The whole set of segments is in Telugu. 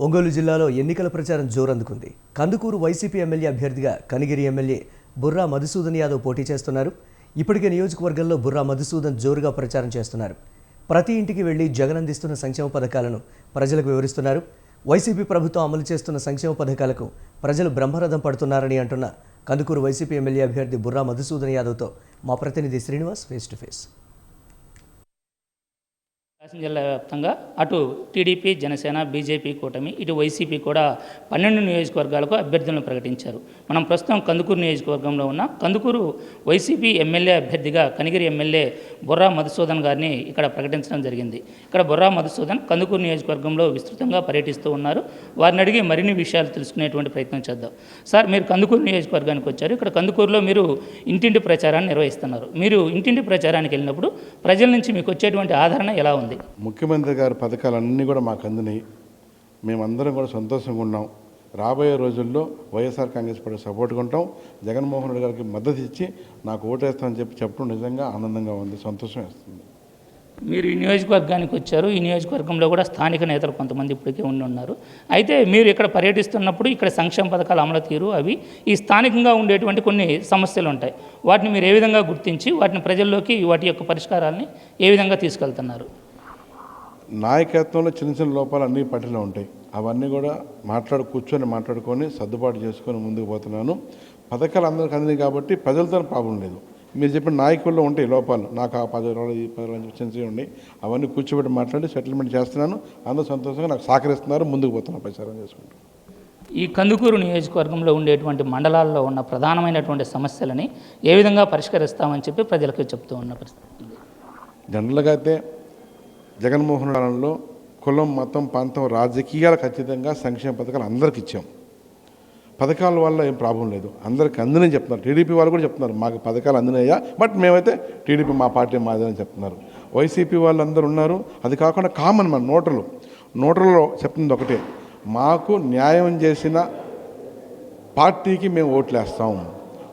ఒంగోలు జిల్లాలో ఎన్నికల ప్రచారం జోరందుకుంది. కందుకూరు వైసీపీ ఎమ్మెల్యే అభ్యర్థిగా కనిగిరి ఎమ్మెల్యే బుర్రా మధుసూదన్ యాదవ్ పోటీ చేస్తున్నారు. ఇప్పటికే నియోజకవర్గంలో బుర్రా మధుసూదన్ జోరుగా ప్రచారం చేస్తున్నారు. ప్రతి ఇంటికి వెళ్లి జగన్ అందిస్తున్న సంక్షేమ పథకాలను ప్రజలకు వివరిస్తున్నారు. వైసీపీ ప్రభుత్వం అమలు చేస్తున్న సంక్షేమ పథకాలకు ప్రజలు బ్రహ్మరథం పడుతున్నారని అంటున్న కందుకూరు వైసీపీ ఎమ్మెల్యే అభ్యర్థి బుర్రా మధుసూదన్ యాదవ్తో మా ప్రతినిధి శ్రీనివాస్ ఫేస్ టు ఫేస్. జిల్లా వ్యాప్తంగా అటు టీడీపీ, జనసేన, బీజేపీ కూటమి, ఇటు వైసీపీ కూడా 12 నియోజకవర్గాలకు అభ్యర్థులను ప్రకటించారు. మనం ప్రస్తుతం కందుకూరు నియోజకవర్గంలో ఉన్న కందుకూరు వైసీపీ ఎమ్మెల్యే అభ్యర్థిగా కనిగిరి ఎమ్మెల్యే బుర్రా మధుసూదన్ గారిని ఇక్కడ ప్రకటించడం జరిగింది. ఇక్కడ బుర్రా మధుసూదన్ కందుకూరు నియోజకవర్గంలో విస్తృతంగా పర్యటిస్తూ ఉన్నారు. వారిని అడిగి మరిన్ని విషయాలు తెలుసుకునేటువంటి ప్రయత్నం చేద్దాం. సార్, మీరు కందుకూరు నియోజకవర్గానికి వచ్చారు. ఇక్కడ కందుకూరులో మీరు ఇంటింటి ప్రచారాన్ని నిర్వహిస్తున్నారు. మీరు ఇంటింటి ప్రచారానికి వెళ్ళినప్పుడు ప్రజల నుంచి మీకు వచ్చేటువంటి ఆదరణ ఎలా ఉంది? ముఖ్యమంత్రి గారి పథకాలన్నీ కూడా మాకు అందినాయి. మేమందరం కూడా సంతోషంగా ఉన్నాం. రాబోయే రోజుల్లో వైఎస్ఆర్ కాంగ్రెస్ పార్టీ సపోర్ట్గా ఉంటాం. జగన్మోహన్ రెడ్డి గారికి మద్దతు ఇచ్చి నాకు ఓటేస్తామని చెప్పడం నిజంగా ఆనందంగా ఉంది, సంతోషం వేస్తుంది. మీరు ఈ నియోజకవర్గానికి వచ్చారు. ఈ నియోజకవర్గంలో కూడా స్థానిక నేతలు కొంతమంది ఇప్పటికే ఉన్నారు. అయితే మీరు ఇక్కడ పర్యటిస్తున్నప్పుడు ఇక్కడ సంక్షేమ పథకాల అమలు తీరు అవి ఈ స్థానికంగా ఉండేటువంటి కొన్ని సమస్యలు ఉంటాయి. వాటిని మీరు ఏ విధంగా గుర్తించి వాటిని ప్రజల్లోకి వాటి యొక్క పరిష్కారాలని ఏ విధంగా తీసుకెళ్తున్నారు? నాయకత్వంలో చిన్న చిన్న లోపాలు అన్నీ పార్టీలో ఉంటాయి. అవన్నీ కూడా కూర్చొని మాట్లాడుకొని సర్దుబాటు చేసుకొని ముందుకు పోతున్నాను. పథకాలు అందరికీ అందినాయి కాబట్టి ప్రజలతో ప్రాబ్లం లేదు. మీరు చెప్పిన నాయకుల్లో ఉంటాయి లోపాలు, నాకు ఆ 10 చిన్న ఉన్నాయి. అవన్నీ కూర్చోబెట్టి మాట్లాడి సెటిల్మెంట్ చేస్తున్నాను. అందరూ సంతోషంగా నాకు సహకరిస్తున్నారు. ముందుకు పోతున్నాను ప్రచారం చేసుకుంటూ. ఈ కందుకూరు నియోజకవర్గంలో ఉండేటువంటి మండలాల్లో ఉన్న ప్రధానమైనటువంటి సమస్యలని ఏ విధంగా పరిష్కరిస్తామని చెప్పి ప్రజలకు చెప్తూ ఉన్న పరిస్థితి. జనరల్గా అయితే జగన్మోహన్ కాలంలో కులం, మతం, ప్రాంతం, రాజకీయాలకు ఖచ్చితంగా సంక్షేమ పథకాలు అందరికి ఇచ్చాం. పథకాల వల్ల ఏం ప్రాబ్లం లేదు, అందరికి అందినని చెప్తున్నారు. టీడీపీ వాళ్ళు కూడా చెప్తున్నారు మాకు పథకాలు అందినాయా, బట్ మేమైతే టీడీపీ మా పార్టీ మాదని చెప్తున్నారు. వైసీపీ వాళ్ళు అందరూ ఉన్నారు. అది కాకుండా కామన్ మన నోటర్లో చెప్తుంది ఒకటే, మాకు న్యాయం చేసిన పార్టీకి మేము ఓట్లేస్తాం.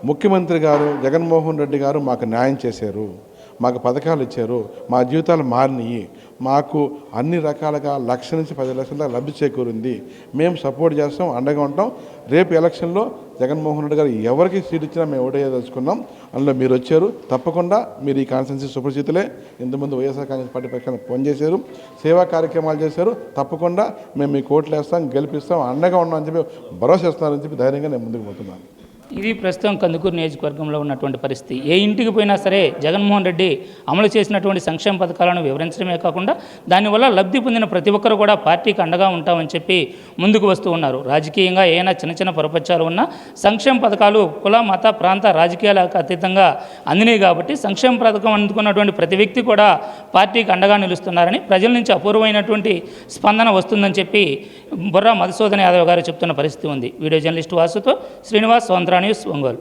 ముఖ్యమంత్రి గారు జగన్మోహన్ రెడ్డి గారు మాకు న్యాయం చేశారు, మాకు పథకాలు ఇచ్చారు, మా జీవితాలు మారినాయి, మాకు అన్ని రకాలుగా 1,00,000 నుంచి 10 లక్షల దాకా లబ్ధి చేకూరింది. మేము సపోర్ట్ చేస్తాం, అండగా ఉంటాం. రేపు ఎలక్షన్లో జగన్మోహన్ రెడ్డి గారు ఎవరికి సీట్ ఇచ్చినా మేము ఓటేయదలుచుకున్నాం. అందులో మీరు వచ్చారు. తప్పకుండా మీరు ఈ కాన్స్టిట్యున్సీ సుపరిచితులే. ఇంతకుముందు వైఎస్ఆర్ కాంగ్రెస్ పార్టీ పక్షాన పనిచేశారు, సేవా కార్యక్రమాలు చేశారు. తప్పకుండా మేము మీకు ఓట్లు వేస్తాం, గెలిపిస్తాం, అండగా ఉన్నామని చెప్పి భరోసా ఇస్తున్నారని చెప్పి ధైర్యంగా నేను ముందుకు పోతున్నాను. ఇది ప్రస్తుతం కందుకూరు నియోజకవర్గంలో ఉన్నటువంటి పరిస్థితి. ఏ ఇంటికి పోయినా సరే జగన్మోహన్ రెడ్డి అమలు చేసినటువంటి సంక్షేమ పథకాలను వివరించడమే కాకుండా దానివల్ల లబ్ధి పొందిన ప్రతి ఒక్కరు కూడా పార్టీకి అండగా ఉంటామని చెప్పి ముందుకు వస్తూ ఉన్నారు. రాజకీయంగా ఏమైనా చిన్న చిన్న పొరపచ్చాలు ఉన్నా సంక్షేమ పథకాలు కుల, మత, ప్రాంత, రాజకీయాలకు అతీతంగా అందినాయి కాబట్టి సంక్షేమ పథకం అందుకున్నటువంటి ప్రతి వ్యక్తి కూడా పార్టీకి అండగా నిలుస్తున్నారని, ప్రజల నుంచి అపూర్వమైనటువంటి స్పందన వస్తుందని చెప్పి బుర్రా మధుసూదన్ యాదవ్ గారు చెప్తున్న పరిస్థితి ఉంది. వీడియో జర్నలిస్ట్ వాసుతో శ్రీనివాస్, స్వతంత్ర న్యూస్, ఒంగోలు.